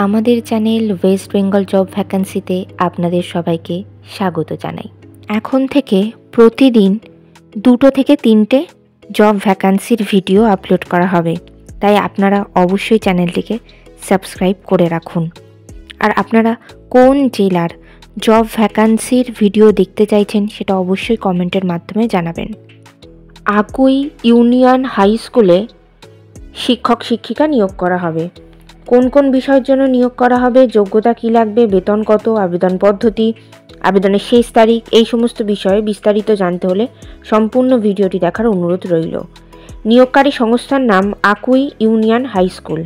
আমাদের channel West Bengal job ভ্যাকান্সিতে আপনাদের সবাইকে স্বাগত জানাই। এখন থেকে প্রতিদিন 2 থেকে 3টে জব ভ্যাকান্সির ভিডিও আপলোড করা হবে, তাই আপনারা অবশ্যই চ্যানেলটিকে সাবস্ক্রাইব করে রাখুন। আর আপনারা কোন জেলার জব ভ্যাকান্সির ভিডিও দেখতে চাইছেন সেটা অবশ্যই কমেন্টের মাধ্যমে জানাবেন। আকুই ইউনিয়ন হাই স্কুলে শিক্ষক শিক্ষিকা নিয়োগ করা হবে। কোন কোন বিষয়ের জন্য নিয়োগ করা হবে, যোগ্যতা কী লাগবে, বেতন কত, আবেদন পদ্ধতি, আবেদনের শেষ তারিখ, এই সমস্ত বিষয়ে বিস্তারিত জানতে হলে সম্পূর্ণ ভিডিওটি দেখার অনুরোধ রইল। নিয়োগকারী সংস্থার নাম আকুই ইউনিয়ন হাই স্কুল।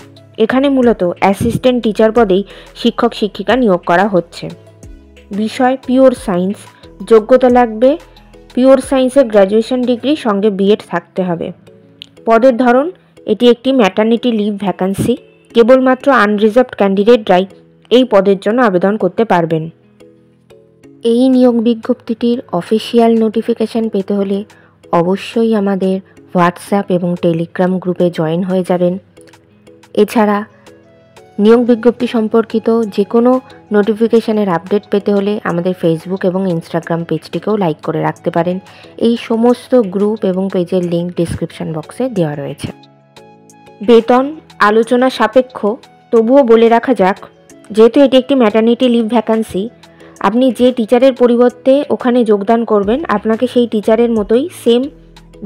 এখানে মূলত অ্যাসিস্ট্যান্ট টিচার পদেই শিক্ষক শিক্ষিকা নিয়োগ করা হচ্ছে। বিষয় পিওর সায়েন্স, যোগ্যতা লাগবে পিওর সায়েন্সের গ্র্যাজুয়েশন ডিগ্রি সঙ্গে বিএড থাকতে হবে। পদের ধরন, এটি একটি ম্যাটারনিটি লিভ ভ্যাকান্সি। কেবলমাত্র আনরিজার্ভড ক্যান্ডিডেটরাই এই পদের জন্য আবেদন করতে পারবেন। এই নিয়োগ বিজ্ঞপ্তিটির অফিসিয়াল নোটিফিকেশান পেতে হলে অবশ্যই আমাদের হোয়াটসঅ্যাপ এবং টেলিগ্রাম গ্রুপে জয়েন হয়ে যাবেন। এছাড়া নিয়োগ বিজ্ঞপ্তি সম্পর্কিত যে কোনো নোটিফিকেশানের আপডেট পেতে হলে আমাদের ফেসবুক এবং ইনস্টাগ্রাম পেজটিকেও লাইক করে রাখতে পারেন। এই সমস্ত গ্রুপ এবং পেজের লিঙ্ক ডিসক্রিপশন বক্সে দেওয়া রয়েছে। বেতন আলোচনা সাপেক্ষ, তবুও বলে রাখা যাক, যেহেতু এটি একটি ম্যাটারনিটি লিভ ভ্যাকান্সি, আপনি যে টিচারের পরিবর্তে ওখানে যোগদান করবেন আপনাকে সেই টিচারের মতোই সেম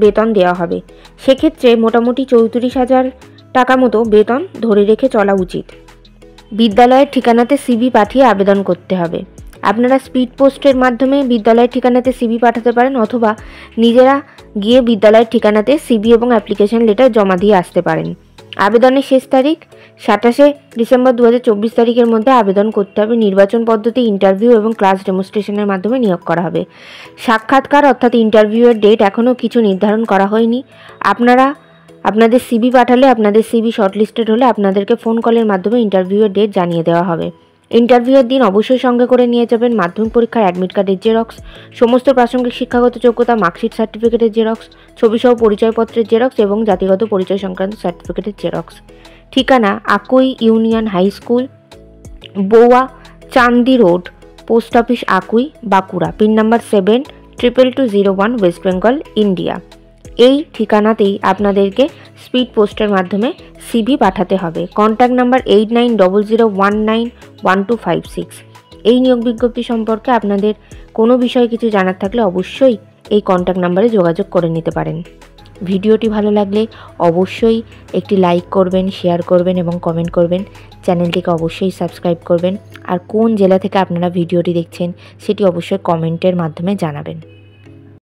বেতন দেওয়া হবে। সেক্ষেত্রে মোটামুটি 34,000 টাকা মতো বেতন ধরে রেখে চলা উচিত। বিদ্যালয়ের ঠিকানাতে সিভি পাঠিয়ে আবেদন করতে হবে। আপনারা স্পিড পোস্টের মাধ্যমে বিদ্যালয়ের ঠিকানাতে সিভি পাঠাতে পারেন, অথবা নিজেরা গিয়ে বিদ্যালয়ের ঠিকানাতে সিভি এবং অ্যাপ্লিকেশন লেটার জমা দিয়ে আসতে পারেন। আবেদনের শেষ তারিখ 27শে ডিসেম্বর 2024 তারিখের মধ্যে আবেদন করতে হবে। নির্বাচন পদ্ধতি ইন্টারভিউ এবং ক্লাস ডেমনস্ট্রেশনের মাধ্যমে নিয়োগ করা হবে। সাক্ষাৎকার অর্থাৎ ইন্টারভিউয়ের ডেট এখনও কিছু নির্ধারণ করা হয়নি। আপনারা আপনাদের সিভি পাঠালে, আপনাদের সিভি শর্টলিস্টেড হলে আপনাদেরকে ফোন কলের মাধ্যমে ইন্টারভিউয়ের ডেট জানিয়ে দেওয়া হবে। ইন্টারভিউয়ের দিন অবশ্যই সঙ্গে করে নিয়ে যাবেন মাধ্যমিক পরীক্ষার অ্যাডমিট কার্ডের জেরক্স, সমস্ত প্রাসঙ্গিক শিক্ষাগত যোগ্যতা, মার্কশিট সার্টিফিকেটের জেরক্স, ছবিসহ পরিচয়পত্রের জেরক্স এবং জাতিগত পরিচয় সংক্রান্ত সার্টিফিকেটের জেরক্স। ঠিকানা Akui union high school, Boua Chandi road, post office Akui, Bankura, pin number 722201, West Bengal, India. এই ঠিকানাতেই আপনাদেরকে স্পিড পোস্টের মাধ্যমে সিভি পাঠাতে হবে। Contact number 8900191256। এই নিয়োগ বিজ্ঞপ্তি সম্পর্কে আপনাদের কোনো বিষয়ে কিছু জানার থাকলে অবশ্যই এই কন্ট্যাক্ট নাম্বারে যোগাযোগ করে নিতে পারেন। ভিডিওটি ভালো লাগলে অবশ্যই একটি লাইক করবেন, শেয়ার করবেন এবং কমেন্ট করবেন। চ্যানেলটিকে অবশ্যই সাবস্ক্রাইব করবেন। আর কোন জেলা থেকে আপনারা ভিডিওটি দেখছেন সেটি অবশ্যই কমেন্টের মাধ্যমে জানাবেন।